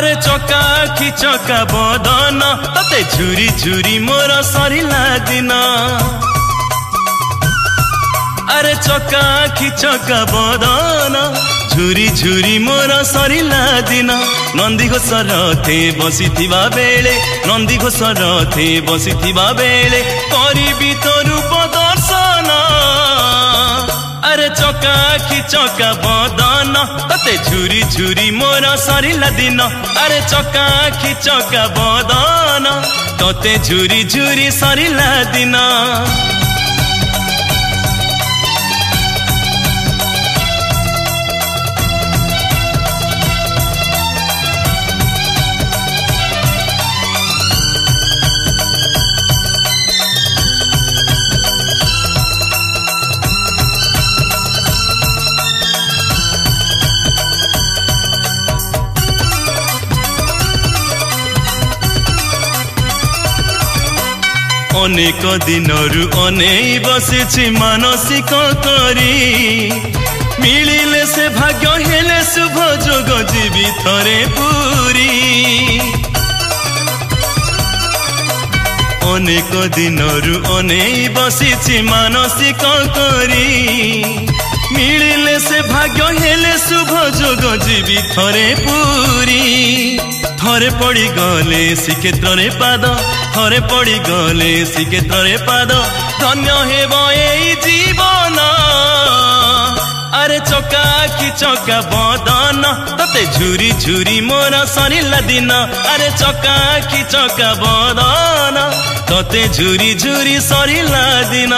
अरे चका आखि चका बदन तते झुरी झुरी मोर सरिला दिन अरे चका आखि चका बदन झुरी झुरी मोर सरिला दिन नंदी घोष रथे बसिथिबा बेले नंदी घोष रथे बसिथिबा बेले करिबी तो रूप दर्शन अरे चका आखि चका बदन तते झुरी झुरी मोर सरिला दिन अरे चका आखि चका बदन तते झुरी झुरी सरिला दिन अनेक दिनरु अनेई बसिछि मानसिक करी मिलिले से भाग्य हेले शुभ जोग जीवी थरे पूरी अनेक दिनरु अनेई बसिछि मानसिक करी मिलिले से भाग्य हेले शुभ जोग जीवी थरे पूरी थरे पड़ी गले श्रीक्षेत्र पाद थरे पड़ी गले श्रीक्षेत्र पाद धन्य हेब एई जीवन अरे चका आखि चका बदन तते झुरी झुरी मोर सरिला दिन अरे चका आखि चका बदन तते झुरी झुरी सरिला दिन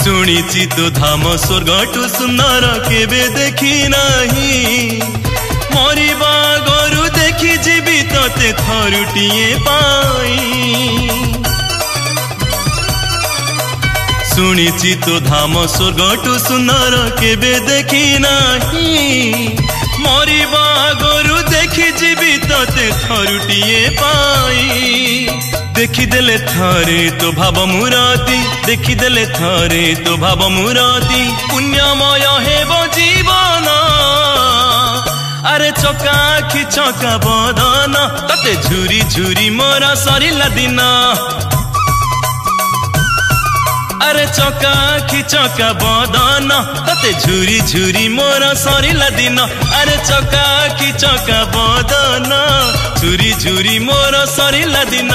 शुणिछि तो धाम स्वर्गटु सुंदर केबे देखी नाही मरिबा गरु देखी जीवी तते थरुटिए पाई शुणिछि तो धाम स्वर्गटु सुंदर केबे देखी नाही मरिबा गरु देखी जीवी तते थरुटिए पाई देखिदेले थारे तो भाव मुराती देखिदेले थारे तो भाव मुराती पुण्यमय हेब जीवन अरे चका आखि चका बदन तते झुरी झुरी मोर सरिला दिन अरे चका आखि चका बदन तते झुरी झुरी मोर सरिला दिन अरे चका आखि चका बदन झुरी झुरी मोर सरिला दिन।